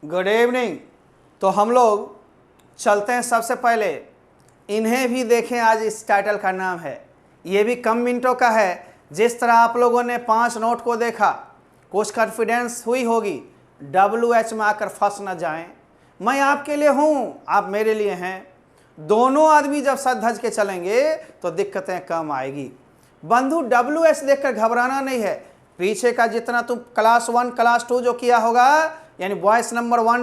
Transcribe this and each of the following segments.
Good evening. तो हम लोग चलते हैं, सबसे पहले इन्हें भी देखें। आज इस टाइटल का नाम है, ये भी कम मिनटों का है। जिस तरह आप लोगों ने 5 नोट को देखा, कुछ कॉन्फिडेंस हुई होगी, WH में आकर फंस न जाएं। मैं आपके लिए हूँ, आप मेरे लिए हैं। दोनों आदमी जब सज धज के चलेंगे तो दिक्कतें कम आएगी। बंधु, WH देखकर घबराना नहीं है। पीछे का जितना तुम क्लास 1 क्लास 2 जो किया होगा, यानी voice number 1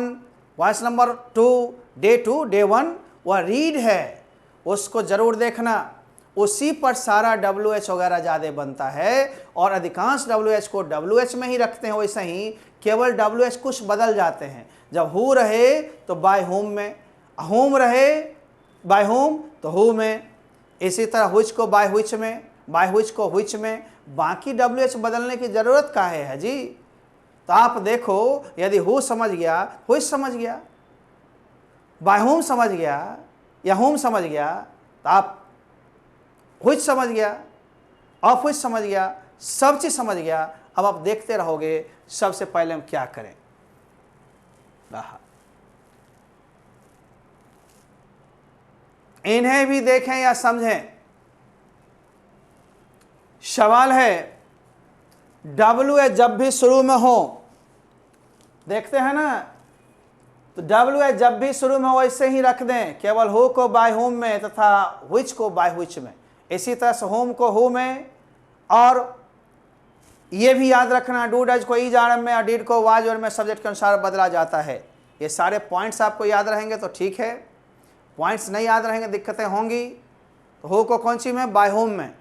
voice number 2 day 1 वह रीड है, उसको जरूर देखना। उसी पर सारा WH वगैरह ज़्यादा बनता है और अधिकांश WH को WH में ही रखते हैं। वैसे ही केवल WH कुछ बदल जाते हैं। जब हु रहे तो बाय होम में, होम रहे बाय होम तो हु में, इसी तरह हुच को बाय हुच में, बाय हुच को हुच में। बाकी WH बदलने की ज़रूरत काहे है जी। तो आप देखो, यदि हु समझ गया, हुच समझ गया, बाय होम समझ गया या होम समझ गया, तो आप हुच समझ गया, ऑफ हुच समझ गया, सब चीज़ समझ गया। अब आप देखते रहोगे। सबसे पहले हम क्या करें, इन्हें भी देखें या समझें। सवाल है, WH जब भी शुरू में हो, देखते हैं ना, तो WH जब भी शुरू में वैसे ही रख दें, केवल हु को बाय होम में तथा व्हिच को बाय व्हिच में। इसी तरह से होम को हु में, और ये भी याद रखना, डू डज को ईज आर में और डिड को वाज और में सब्जेक्ट के अनुसार बदला जाता है। ये सारे पॉइंट्स आपको याद रहेंगे तो ठीक है, पॉइंट्स नहीं याद रहेंगे दिक्कतें होंगी। तो हु को कौन सी में, बाय होम में।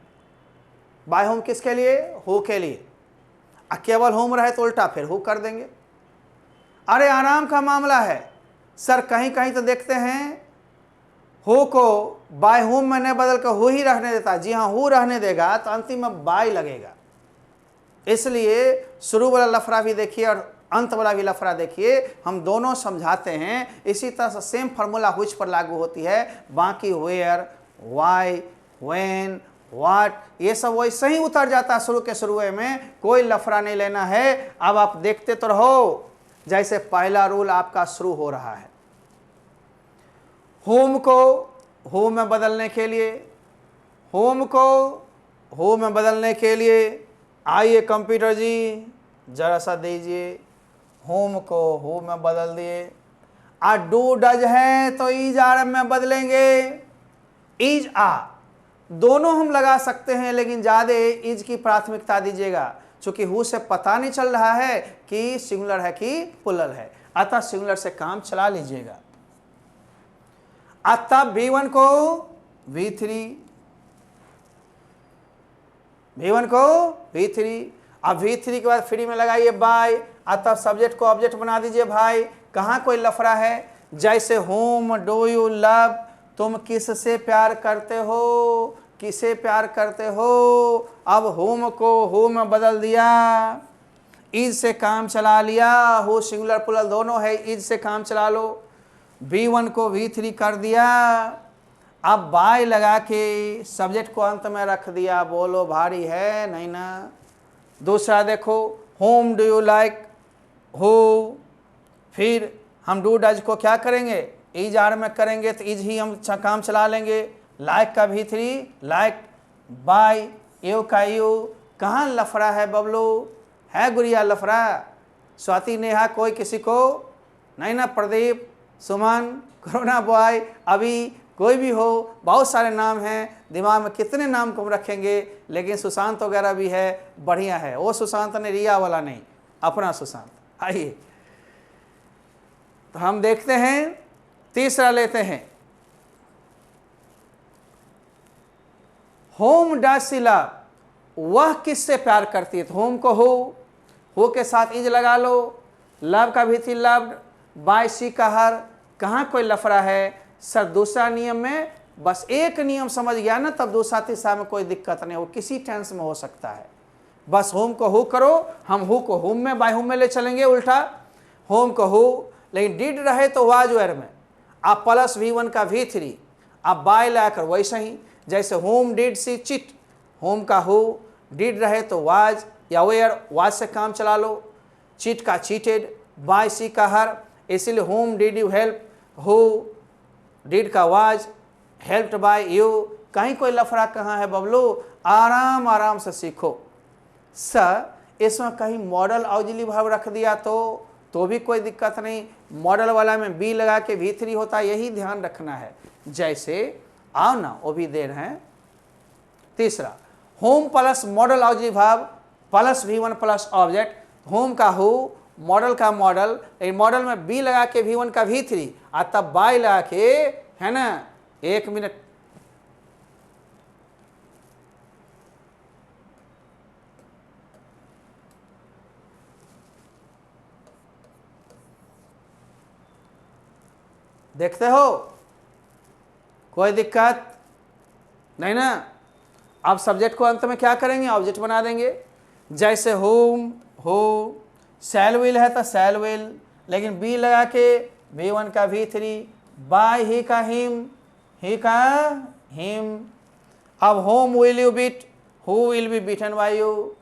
बाय होम किसके लिए, हु के लिए। केवल होम रहे तो उल्टा फिर हु कर देंगे। अरे आराम का मामला है सर, कहीं कहीं तो देखते हैं हु को बाय होम में नहीं बदल कर हु ही रहने देता। जी हाँ, हु रहने देगा तो अंतिम में बाय लगेगा। इसलिए शुरू वाला लफड़ा भी देखिए और अंत वाला भी लफड़ा देखिए, हम दोनों समझाते हैं। इसी तरह से सेम फार्मूला हुच पर लागू होती है। बाकी वेयर, वाई, व्हेन, व्हाट, ये सब वैसे ही उतर जाता है शुरू के शुरू में, कोई लफड़ा नहीं लेना है। अब आप देखते तो रहो, जैसे पहला रूल आपका शुरू हो रहा है। होम को हु में बदलने के लिए, होम को हु में बदलने के लिए आइए कंप्यूटर जी जरा सा दीजिए। होम को हु में बदल दिए। आ डू डज है तो ईज आर में बदलेंगे। ईज आ दोनों हम लगा सकते हैं, लेकिन ज़्यादा इज की प्राथमिकता दीजिएगा, चूंकि हु से पता नहीं चल रहा है कि सिंगुलर है कि प्लुरल है, अतः सिंगुलर से काम चला लीजिएगा। तब V1 को V3, V1 को V3। अब V3 के बाद फ्री में लगाइए बाय, तब सब्जेक्ट को ऑब्जेक्ट बना दीजिए भाई। कहाँ कोई लफड़ा है, जैसे होम डू यू लव, तुम किससे प्यार करते हो, किसे प्यार करते हो। अब होम को हु में बदल दिया, इज से काम चला लिया। हु सिंगुलर प्लुरल दोनों है, इज से काम चला लो। V1 को V3 कर दिया। अब बाय लगा के सब्जेक्ट को अंत में रख दिया। बोलो भारी है नहीं ना। दूसरा देखो, home do you like, who, फिर हम डू डज को क्या करेंगे, इज आर में करेंगे तो इज ही हम काम चला लेंगे। लाइक का V3, लाइक बाय, यू का यू। कहाँ लफड़ा है बबलू, है गुड़िया लफड़ा? स्वाति, नेहा, कोई किसी को नहीं ना? प्रदीप, सुमन, कोरोना बॉय, अभी कोई भी हो, बहुत सारे नाम हैं दिमाग में, कितने नाम को हम रखेंगे। लेकिन सुशांत वगैरह भी है, बढ़िया है। वो सुशांत ने रिया वाला नहीं, अपना सुशांत। आइए तो हम देखते हैं, तीसरा लेते हैं। होम डज शी लव, वह किससे प्यार करती है। तो होम को हु के साथ इज लगा लो। लव का V3 लव्ड, बाय शी का हर। कहाँ कोई लफड़ा है सर? दूसरा नियम में बस एक नियम समझ गया ना, तब दूसरा तीसरा में कोई दिक्कत नहीं, वो किसी टेंस में हो सकता है। बस होम को हु करो, हम हु को होम में बाय होम में ले चलेंगे उल्टा। होम को हु, लेकिन डिड रहे तो वाज वेयर में, आप प्लस V1 का V3, आप बाय लाकर वैसे ही, जैसे whom did she cheat, whom का हु, डिड रहे तो वाज या वेयर, वाज से काम चला लो। चिट का चीटेड, बाय सी का हर, इसीलिए whom did you help, who did का was, helped by you, कहीं कोई लफड़ा कहाँ है बबलू, आराम आराम से सीखो। सर इसमें कहीं मॉडल ऑक्सिलरी वर्ब रख दिया तो भी कोई दिक्कत नहीं, मॉडल वाला में बी लगा के V3 होता है, यही ध्यान रखना है। जैसे आओ ना, वो भी दे रहे हैं। तीसरा, home plus model auxiliary verb plus V1 plus object, home का हु, मॉडल का मॉडल, मॉडल में बी लगा के V1 का V3 और तब बाय लगा के, है ना, 1 मिनट, देखते हो कोई दिक्कत नहीं ना। अब सब्जेक्ट को अंत में क्या करेंगे, ऑब्जेक्ट बना देंगे। जैसे होम हो, शैल विल है तो शैल विल, लेकिन बी लगा के V1 का V3, बाय ही का हिम, ही का हिम। अब whom will you beat, who will be beaten by you.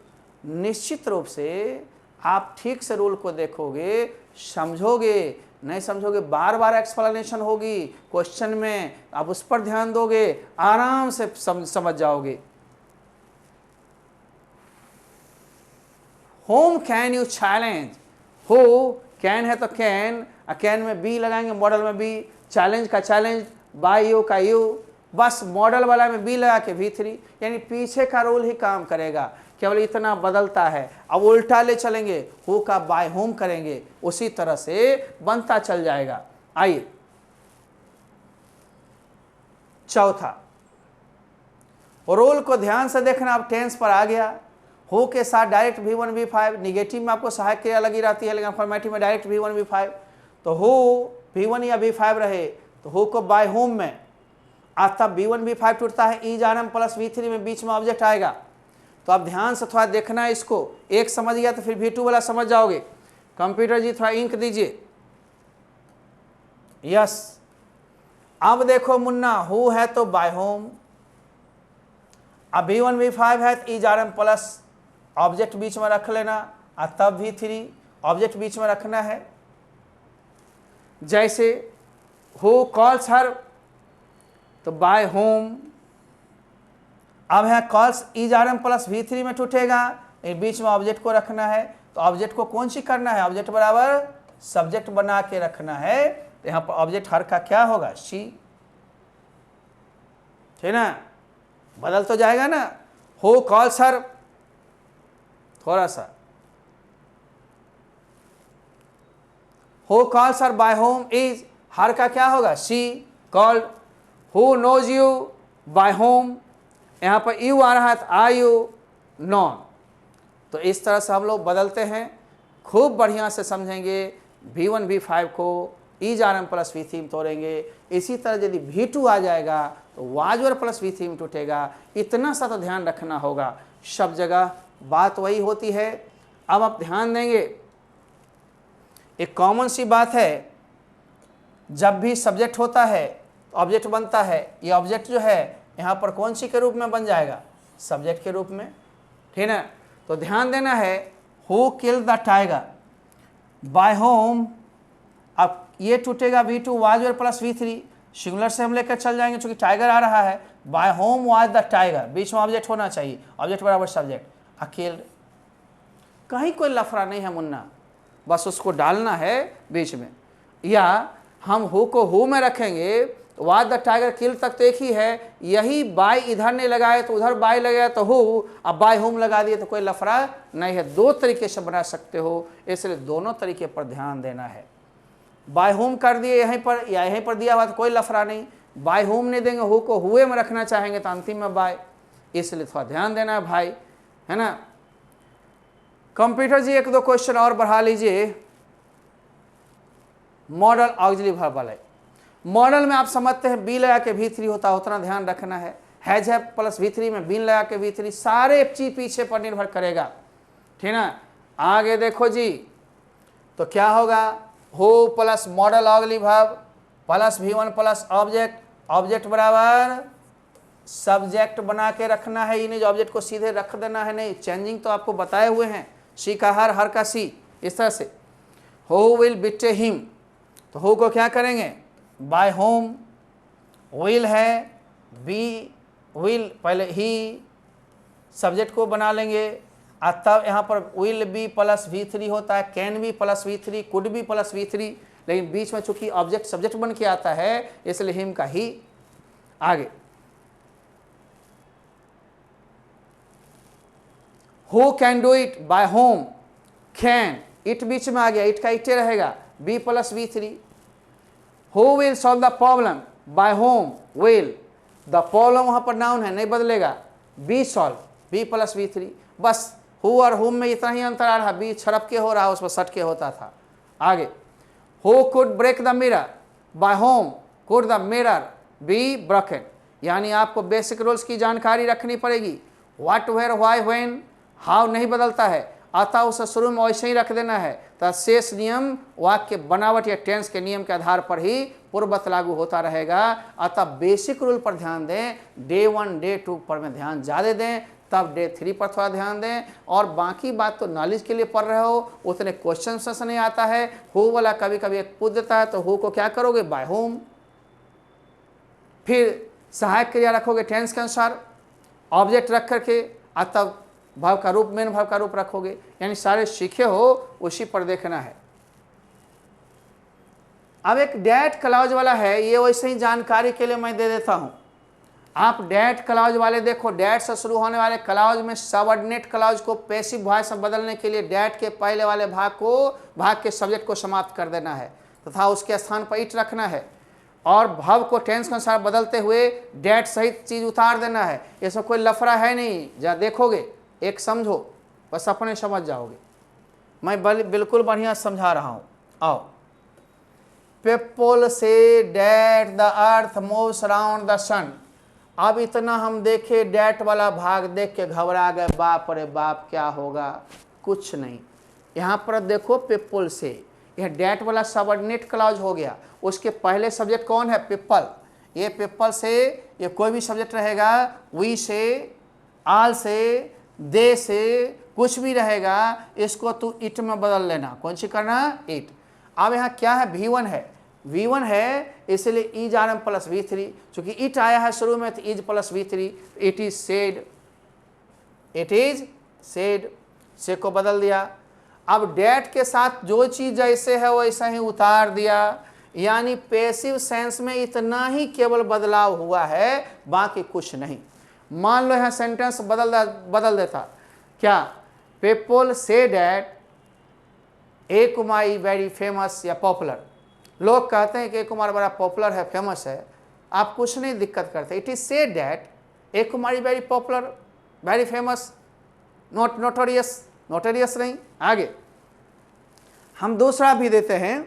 निश्चित रूप से आप ठीक से रूल को देखोगे, समझोगे, नहीं समझोगे बार बार एक्सप्लेनेशन होगी क्वेश्चन में, आप उस पर ध्यान दोगे, आराम से समझ जाओगे। होम कैन यू चैलेंज, हो कैन है तो कैन, कैन में बी लगाएंगे, मॉडल में बी, चैलेंज का चैलेंज, बाय यू का यू, बस मॉडल वाला में बी लगा के V3, यानी पीछे का रूल ही काम करेगा, केवल इतना बदलता है। अब उल्टा ले चलेंगे, हु का बाय होम करेंगे, उसी तरह से बनता चल जाएगा। आइए चौथा, रूल को ध्यान से देखना। अब टेंस पर आ गया, हु के साथ डायरेक्ट V1 V5, निगेटिव में आपको सहायक क्रिया लगी रहती है, लेकिन अफर्मेटिव में डायरेक्ट V1 V5, तो हु V1 या V5 रहे तो हु को बाय होम में, आज तब V1 V5 टूटता है, ई जानम प्लस V3 में बीच में ऑब्जेक्ट आएगा। तो आप ध्यान से थोड़ा देखना है इसको, एक समझ गया तो फिर V2 वाला समझ जाओगे। कंप्यूटर जी थोड़ा इंक दीजिए, यस। अब देखो मुन्ना, हु है तो बाय होम, अब V1 V5 है तो ई जानम प्लस ऑब्जेक्ट बीच में रख लेना, और तब V3 ऑब्जेक्ट बीच में रखना है। जैसे हु कॉल्स हर तो बाय होम, अब है कॉल्स ई जानम प्लस V3 में टूटेगा, बीच में ऑब्जेक्ट को रखना है, तो ऑब्जेक्ट को कौन सी करना है, ऑब्जेक्ट बराबर सब्जेक्ट बना के रखना है। तो यहाँ पर ऑब्जेक्ट हर का क्या होगा, शी, ठीक ना, बदल तो जाएगा ना। हो कॉल्स हर, थोड़ा सा, who calls her by home is, her का क्या होगा, she called. Who knows you by home, यहाँ पर यू आ रहा है तो आर यू नॉन। तो इस तरह से हम लोग बदलते हैं, खूब बढ़िया से समझेंगे। V1 V5 को ई जानम प्लस V3 में तोड़ेंगे। इसी तरह यदि V2 आ जाएगा तो वाजवर प्लस V3 में टूटेगा। इतना सा तो ध्यान रखना होगा, सब जगह बात वही होती है। अब आप ध्यान देंगे, एक कॉमन सी बात है, जब भी सब्जेक्ट होता है तो ऑब्जेक्ट बनता है। ये ऑब्जेक्ट जो है यहाँ पर कौन सी के रूप में बन जाएगा, सब्जेक्ट के रूप में, ठीक है। तो ध्यान देना है, who kill the tiger by whom, अब ये टूटेगा V2 was plus V3, singular से हम लेकर चल जाएंगे क्योंकि टाइगर आ रहा है। By home was the tiger, बीच में ऑब्जेक्ट होना चाहिए, ऑब्जेक्ट बराबर सब्जेक्ट, अकेले, कहीं कोई लफड़ा नहीं है मुन्ना, बस उसको डालना है बीच में। या हम हु को हु में रखेंगे, वाज द टाइगर किल तक तो एक ही है, यही बाय इधर नहीं लगाए तो उधर बाय लगाया तो हु, अब बाय होम लगा दिए तो कोई लफड़ा नहीं है। दो तरीके से बना सकते हो, इसलिए दोनों तरीके पर ध्यान देना है। बाय होम कर दिए यहीं पर या यहीं पर दिया हुआ तो कोई लफड़ा नहीं, बाय होम नहीं देंगे, हु को हुए में रखना चाहेंगे तो अंतिम में बाय, इसलिए थोड़ा ध्यान देना है भाई, है ना। कंप्यूटर जी एक दो क्वेश्चन और बढ़ा लीजिए, मॉडल ऑक्सिलरी वर्ब वाले। मॉडल में आप समझते हैं बी लगा के V3 होता है, उतना ध्यान रखना है। हैज है प्लस V3 में बी लगा के V3, सारे चीज पीछे पर निर्भर करेगा, ठीक ना। आगे देखो जी, तो क्या होगा, who plus model auxiliary verb plus V1 plus object, object बराबर सब्जेक्ट बना के रखना है। ये नहीं जो ऑब्जेक्ट को सीधे रख देना है, नहीं, चेंजिंग तो आपको बताए हुए हैं, सी का हर का सी, इस तरह से। हु विल बिटे हिम, तो हु को क्या करेंगे, बाय होम, विल है, बी विल पहले ही सब्जेक्ट को बना लेंगे, और तब यहाँ पर विल बी प्लस V3 होता है, can be plus V3, could be plus V3, लेकिन बीच में चूंकि ऑब्जेक्ट सब्जेक्ट बन के आता है इसलिए हिम का ही। आगे who can do it, by whom, can, it बीच में आ गया, इट का इटे रहेगा, B plus V3। Who will solve the problem, by whom, will, the problem वहां पर नाउन है नहीं बदलेगा, B solve, B plus V3। बस हु और हुम में इतना ही अंतर आ रहा, बी छड़प के हो रहा, उसमें सट के होता था। आगे who could break the mirror, by whom, could the mirror be broken. यानी आपको बेसिक रूल्स की जानकारी रखनी पड़ेगी, what, where, why, when, how नहीं बदलता है, अतः उसे शुरू में वैसे ही रख देना है। तो शेष नियम वाक्य बनावट या टेंस के नियम के आधार पर ही पूर्ववत लागू होता रहेगा। अतः बेसिक रूल पर ध्यान दें, डे 1 डे 2 पर में ध्यान ज़्यादा दें, तब डे 3 पर थोड़ा ध्यान दें। और बाकी बात तो नॉलेज के लिए पढ़ रहे हो, उतने क्वेश्चन से नहीं आता है। हु वाला कभी कभी एक पूछ देता है, तो हु को क्या करोगे, बाय होम, फिर सहायक क्रिया रखोगे टेंस के अनुसार, ऑब्जेक्ट रख करके, तब भाव का रूप, मेन भाव का रूप रखोगे। यानी सारे सीखे हो उसी पर देखना है। अब एक डैट क्लॉज वाला है, ये वैसे ही जानकारी के लिए मैं दे देता हूं। आप डैट क्लॉज वाले देखो, डैट से शुरू होने वाले क्लॉज में सबऑर्डिनेट क्लॉज को पैसिव वॉइस में बदलने के लिए डैट के पहले वाले भाग के सब्जेक्ट को समाप्त कर देना है तथा उसके स्थान पर इट रखना है, और भाव को टेंस के अनुसार बदलते हुए डैट सहित चीज उतार देना है। इसमें कोई लफड़ा है नहीं, जहाँ देखोगे एक समझो, बस अपने समझ जाओगे। मैं बिल्कुल बढ़िया समझा रहा हूं। आओ, पीपल से that the earth moves around the sun. अब इतना हम देखे, डैट वाला भाग देख के घबरा गए, बाप रे बाप क्या होगा, कुछ नहीं। यहां पर देखो पीपल से, यह डैट वाला सबऑर्डिनेट क्लॉज हो गया। उसके पहले सब्जेक्ट कौन है, पीपल। ये पीपल से ये कोई भी सब्जेक्ट रहेगा, वी से, आल से, दे से, कुछ भी रहेगा, इसको तू इट में बदल लेना। कौन सी करना, इट। अब यहाँ क्या है, V1 है, V1 है इसलिए is are am plus V3। चूंकि इट आया है शुरू में तो is plus V3, it is said, it is said, से को बदल दिया। अब डैट के साथ जो चीज जैसे है वैसा ही उतार दिया। यानी पैसिव सेंस में इतना ही केवल बदलाव हुआ है, बाकी कुछ नहीं। मान लो यहाँ सेंटेंस बदल देता, क्या, पीपल से that A Kumar is very famous या पॉपुलर। लोग कहते हैं कि ए कुमार बड़ा पॉपुलर है, फेमस है, आप कुछ नहीं दिक्कत करते। It is said that A Kumar is very popular, very famous, not notorious, notorious नहीं। आगे हम दूसरा भी देते हैं,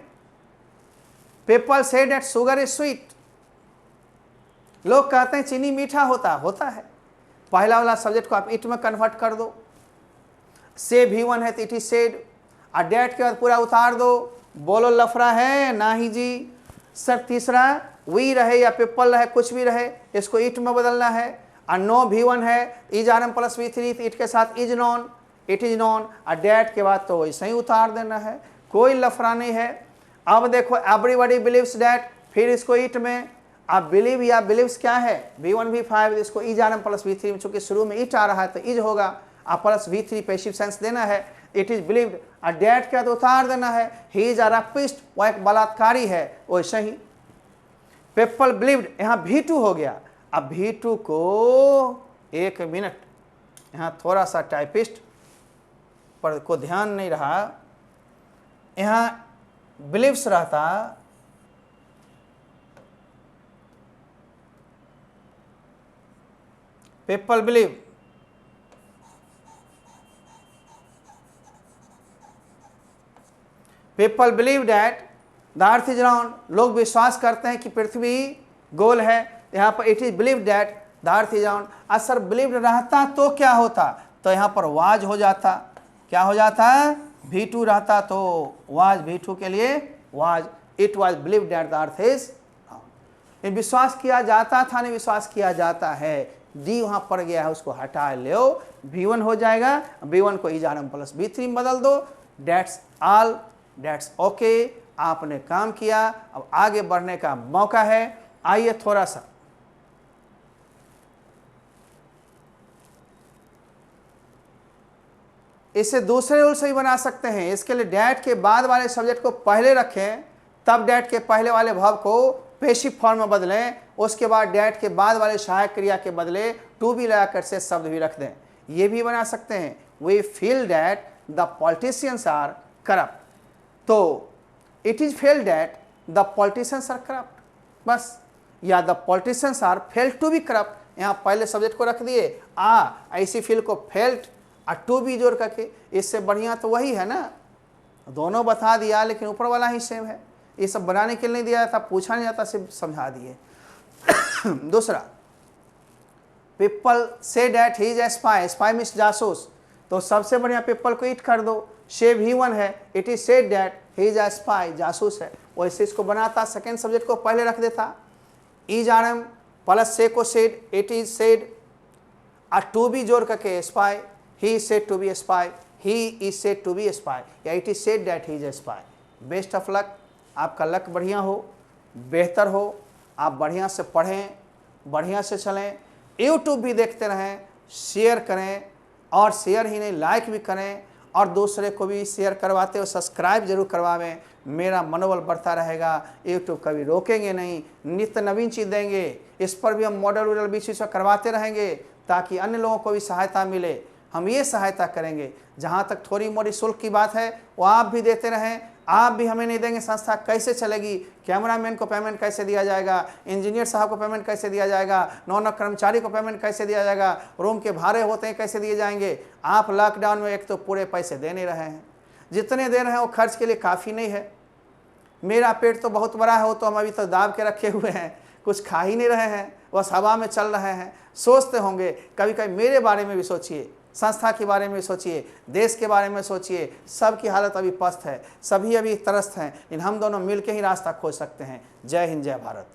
पीपल से डैट शुगर इज स्वीट। लोग कहते हैं चीनी मीठा होता है। पहला वाला सब्जेक्ट को आप इट में कन्वर्ट कर दो, से V1 है तो इट इज सेड, और डैट के बाद पूरा उतार दो। बोलो लफड़ा है ना ही जी। सर तीसरा वी रहे या पीपल रहे, कुछ भी रहे, इसको इट में बदलना है। और नो V1 है, is are am plus V3, it के साथ is known, it is known, और डैट के बाद तो वैसे ही उतार देना है, कोई लफड़ा नहीं है। अब देखो एवरीबॉडी बिलीव्स डैट, फिर इसको इट में। अब बिलीव या बिलीव्स क्या है, V1 V5, इसको is are am plus V3 में, चूंकि शुरू में इट आ रहा है तो इज होगा, और प्लस V3 पैसिव सेंस देना है, इट इज बिलीव्ड, और डैट क्या तो उतार देना है, ही इज अ रैपिस्ट, वह एक बलात्कारी है, वैसे ही पीपल बिलीव्ड, यहाँ V2 हो गया। अब V2 को एक मिनट, यहाँ थोड़ा सा टाइपिस्ट पर को ध्यान नहीं रहा, यहाँ बिलीव्स रहता, people believe, people believe that the earth is round. लोग विश्वास करते हैं कि पृथ्वी गोल है, यहाँ पर it is believe that the earth is round. असर बिलीव रहता तो क्या होता, तो यहाँ पर वाज हो जाता, क्या हो जाता, V2 रहता तो वाज, V2 के लिए was, it was believe that the earth is round. विश्वास किया जाता था, नहीं विश्वास किया जाता है, डी वहां पड़ गया है, उसको हटा लो, V1 हो जाएगा। V1 को is are am plus V3 में बदल दो, डेट्स ऑल, डेट्स ओके। आपने काम किया, अब आगे बढ़ने का मौका है। आइए थोड़ा सा इसे दूसरे रूल से भी बना सकते हैं। इसके लिए डैट के बाद वाले सब्जेक्ट को पहले रखें, तब डैट के पहले वाले वर्ब को पेशिव फॉर्म में बदलें, उसके बाद डैट के बाद वाले सहायक क्रिया के बदले टू बी लगाकर से शब्द भी रख दें। ये भी बना सकते हैं, we feel that the politicians are corrupt, तो it is fail that the politicians are corrupt बस, या the politicians are fail to be corrupt. यहाँ पहले सब्जेक्ट को रख दिए, ऐसी फील को फेल्ट और टू बी जोड़ करके, इससे बढ़िया तो वही है ना, दोनों बता दिया लेकिन ऊपर वाला ही सेम है। ये सब बनाने के लिए नहीं दिया था, पूछा नहीं जाता, सिर्फ समझा दिए। दूसरा, पीपल से that he is a spy, spy means जासूस, तो सबसे बढ़िया पीपल को इट कर दो, से भी वन है, it is said that he is a spy, जासूस है, वैसे इसको बनाता, सेकेंड सब्जेक्ट को पहले रख देता, इज आर एम प्लस से को सेड, इट इज सेड, और टू बी जोड़ करके spy, he is said to be a spy, he is said to be a spy, या it is said that he is a spy। Best of luck, आपका luck बढ़िया हो, बेहतर हो, आप बढ़िया से पढ़ें, बढ़िया से चलें, यूट्यूब भी देखते रहें, शेयर करें, और शेयर ही नहीं लाइक भी करें, और दूसरे को भी शेयर करवाते हो सब्सक्राइब जरूर करवावें। मेरा मनोबल बढ़ता रहेगा, यूट्यूब कभी रोकेंगे नहीं, नित्य नवीन चीज़ देंगे, इस पर भी हम मॉडल वॉडल बीच बीच में करवाते रहेंगे ताकि अन्य लोगों को भी सहायता मिले। हम ये सहायता करेंगे, जहाँ तक थोड़ी मोड़ी शुल्क की बात है वो आप भी देते रहें, आप भी हमें नहीं देंगे, संस्था कैसे चलेगी? कैमरामैन को पेमेंट कैसे दिया जाएगा? इंजीनियर साहब को पेमेंट कैसे दिया जाएगा? नौना कर्मचारी को पेमेंट कैसे दिया जाएगा? रूम के भाड़े होते हैं कैसे दिए जाएंगे? आप लॉकडाउन में एक तो पूरे पैसे दे नहीं रहे हैं, जितने दे रहे हैं वो खर्च के लिए काफ़ी नहीं है। मेरा पेट तो बहुत बड़ा है, वो तो हम अभी तो दाब के रखे हुए हैं, कुछ खा ही नहीं रहे हैं, बस हवा में चल रहे हैं। सोचते होंगे कभी कभी, मेरे बारे में भी सोचिए, संस्था के बारे में सोचिए, देश के बारे में सोचिए, सबकी हालत अभी पस्त है, सभी अभी त्रस्त हैं, लेकिन हम दोनों मिलकर ही रास्ता खोज सकते हैं। जय हिंद, जय भारत।